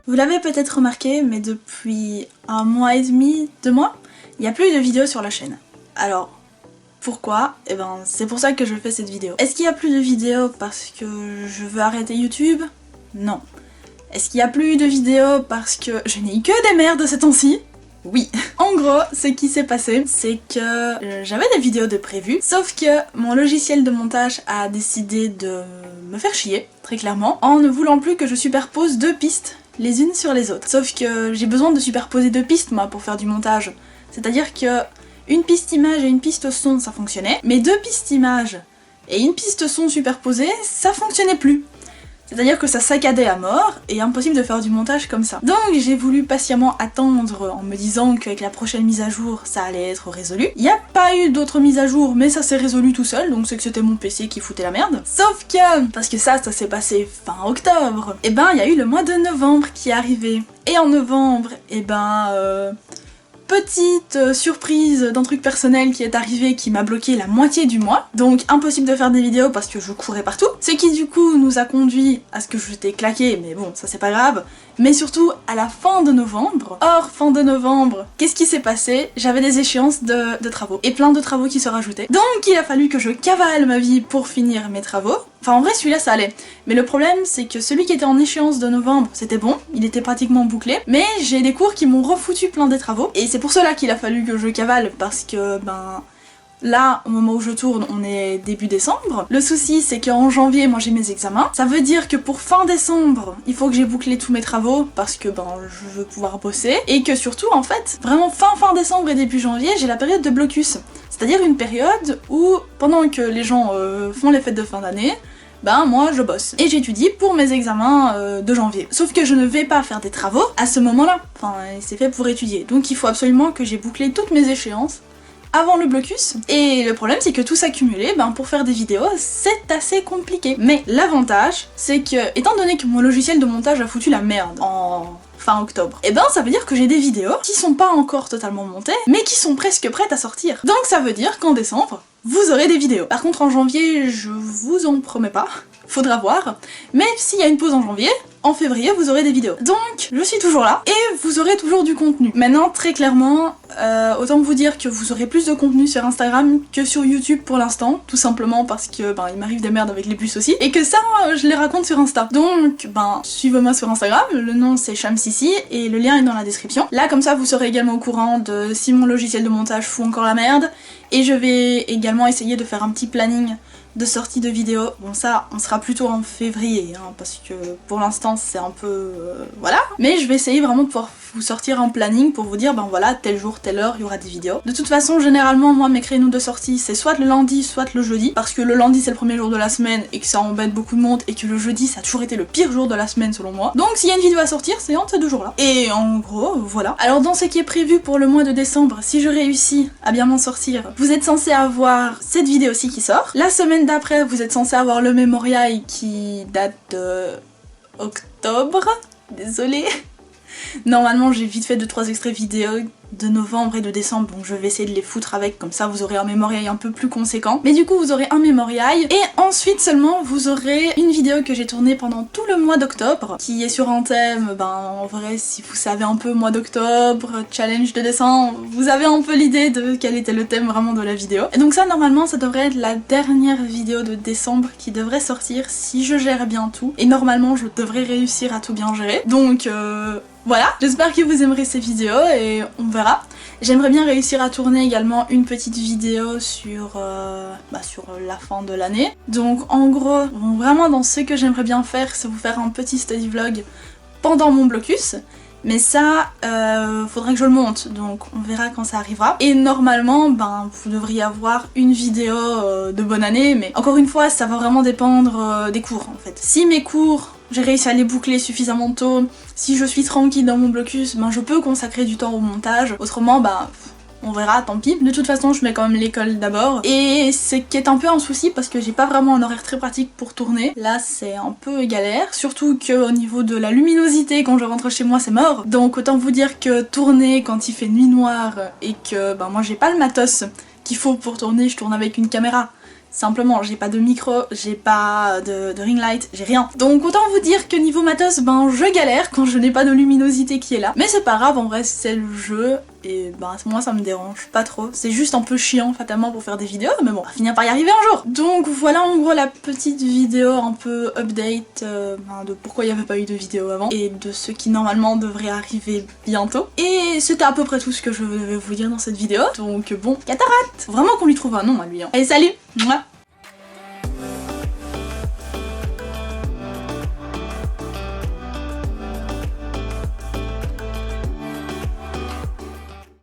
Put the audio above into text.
Vous l'avez peut-être remarqué, mais depuis 1 mois et demi, 2 mois, il n'y a plus de vidéos sur la chaîne. Alors, pourquoi? Eh ben, c'est pour ça que je fais cette vidéo. Est-ce qu'il y a plus de vidéos parce que je veux arrêter YouTube? Non. Est-ce qu'il y a plus de vidéos parce que je n'ai que des merdes ces temps-ci? Oui. En gros, ce qui s'est passé, c'est que j'avais des vidéos de prévues, sauf que mon logiciel de montage a décidé de me faire chier, très clairement, en ne voulant plus que je superpose 2 pistes les unes sur les autres. Sauf que j'ai besoin de superposer 2 pistes, moi, pour faire du montage. C'est-à-dire que une piste image et une piste son, ça fonctionnait, mais 2 pistes image et une piste son superposée, ça fonctionnait plus. C'est-à-dire que ça saccadait à mort, et impossible de faire du montage comme ça. Donc j'ai voulu patiemment attendre en me disant qu'avec la prochaine mise à jour, ça allait être résolu. Il n'y a pas eu d'autres mises à jour, mais ça s'est résolu tout seul, donc c'est que c'était mon PC qui foutait la merde. Sauf que, parce que ça s'est passé fin octobre, et ben il y a eu le mois de novembre qui est arrivé. Et en novembre, et ben... petite surprise d'un truc personnel qui est arrivé qui m'a bloqué la moitié du mois, donc impossible de faire des vidéos parce que je courais partout, ce qui du coup nous a conduit à ce que je t'ai claqué, mais bon ça c'est pas grave, mais surtout à la fin de novembre. Or fin de novembre, qu'est-ce qui s'est passé? J'avais des échéances de travaux, et plein de travaux qui se rajoutaient, donc il a fallu que je cavale ma vie pour finir mes travaux. Enfin en vrai celui-là ça allait, mais le problème c'est que celui qui était en échéance de novembre c'était bon, il était pratiquement bouclé, mais j'ai des cours qui m'ont refoutu plein des travaux, et c'est pour cela qu'il a fallu que je cavale, parce que ben... là, au moment où je tourne, on est début décembre. Le souci, c'est qu'en janvier, moi j'ai mes examens. Ça veut dire que pour fin décembre, il faut que j'ai bouclé tous mes travaux parce que ben je veux pouvoir bosser. Et que surtout, en fait, vraiment fin décembre et début janvier, j'ai la période de blocus. C'est-à-dire une période où, pendant que les gens font les fêtes de fin d'année, ben moi je bosse. Et j'étudie pour mes examens de janvier. Sauf que je ne vais pas faire des travaux à ce moment-là. Enfin, c'est fait pour étudier. Donc il faut absolument que j'ai bouclé toutes mes échéances avant le blocus, et le problème c'est que tout s'accumuler, ben pour faire des vidéos c'est assez compliqué. Mais l'avantage c'est que, étant donné que mon logiciel de montage a foutu la merde en fin octobre, et ben ça veut dire que j'ai des vidéos qui sont pas encore totalement montées, mais qui sont presque prêtes à sortir. Donc ça veut dire qu'en décembre, vous aurez des vidéos. Par contre en janvier, je vous en promets pas, faudra voir, mais s'il y a une pause en janvier, en février vous aurez des vidéos. Donc je suis toujours là, et vous aurez toujours du contenu. Maintenant très clairement, autant vous dire que vous aurez plus de contenu sur Instagram que sur YouTube pour l'instant, tout simplement parce que ben il m'arrive des merdes avec les bus aussi, et que ça je les raconte sur Insta. Donc ben suivez-moi sur Instagram, le nom c'est Shamsissi et le lien est dans la description. Là comme ça vous serez également au courant de si mon logiciel de montage fout encore la merde, et je vais également essayer de faire un petit planning de sortie de vidéos. Bon ça, on sera plutôt en février, hein, parce que pour l'instant c'est un peu... voilà. Mais je vais essayer vraiment de pouvoir vous sortir un planning pour vous dire, ben voilà, tel jour, telle heure, il y aura des vidéos. De toute façon, généralement, moi, mes créneaux de sortie, c'est soit le lundi, soit le jeudi, parce que le lundi, c'est le premier jour de la semaine, et que ça embête beaucoup de monde, et que le jeudi, ça a toujours été le pire jour de la semaine, selon moi. Donc, s'il y a une vidéo à sortir, c'est entre ces 2 jours-là. Et en gros, voilà. Alors, dans ce qui est prévu pour le mois de décembre, si je réussis à bien m'en sortir, vous êtes censé avoir cette vidéo-ci qui sort. La semaine d'après, vous êtes censé avoir le Memorial qui date de... octobre. Désolée. Normalement j'ai vite fait 2-3 extraits vidéo de novembre et de décembre, donc je vais essayer de les foutre avec, comme ça vous aurez un mémorial un peu plus conséquent. Mais du coup vous aurez un mémorial, et ensuite seulement vous aurez une vidéo que j'ai tournée pendant tout le mois d'octobre, qui est sur un thème, ben en vrai si vous savez un peu mois d'octobre, challenge de décembre, vous avez un peu l'idée de quel était le thème vraiment de la vidéo. Et donc ça normalement ça devrait être la dernière vidéo de décembre qui devrait sortir si je gère bien tout, et normalement je devrais réussir à tout bien gérer. Donc voilà, j'espère que vous aimerez ces vidéos et on verra. J'aimerais bien réussir à tourner également une petite vidéo sur la fin de l'année. Donc en gros, vraiment dans ce que j'aimerais bien faire, c'est vous faire un petit study vlog pendant mon blocus. Mais ça, faudrait que je le monte, donc on verra quand ça arrivera. Et normalement, ben, vous devriez avoir une vidéo de bonne année, mais encore une fois, ça va vraiment dépendre des cours en fait. Si mes cours, j'ai réussi à les boucler suffisamment tôt, si je suis tranquille dans mon blocus, ben je peux consacrer du temps au montage. Autrement, ben... on verra, tant pis. De toute façon, je mets quand même l'école d'abord. Et c'est qui est un peu un souci parce que j'ai pas vraiment un horaire très pratique pour tourner. Là, c'est un peu galère. Surtout qu'au niveau de la luminosité, quand je rentre chez moi, c'est mort. Donc autant vous dire que tourner quand il fait nuit noire et que ben moi j'ai pas le matos qu'il faut pour tourner, je tourne avec une caméra Simplement, j'ai pas de micro, j'ai pas de ring light, j'ai rien. Donc autant vous dire que niveau matos, ben je galère quand je n'ai pas de luminosité qui est là. Mais c'est pas grave, en vrai c'est le jeu et ben moi ça me dérange pas trop. C'est juste un peu chiant fatalement pour faire des vidéos, mais bon, on va finir par y arriver un jour. Donc voilà en gros la petite vidéo un peu update de pourquoi il n'y avait pas eu de vidéo avant et de ce qui normalement devrait arriver bientôt. Et c'était à peu près tout ce que je devais vous dire dans cette vidéo. Donc bon, cataracte. Vraiment qu'on lui trouve un nom à lui. Hein. Allez salut. Mouah.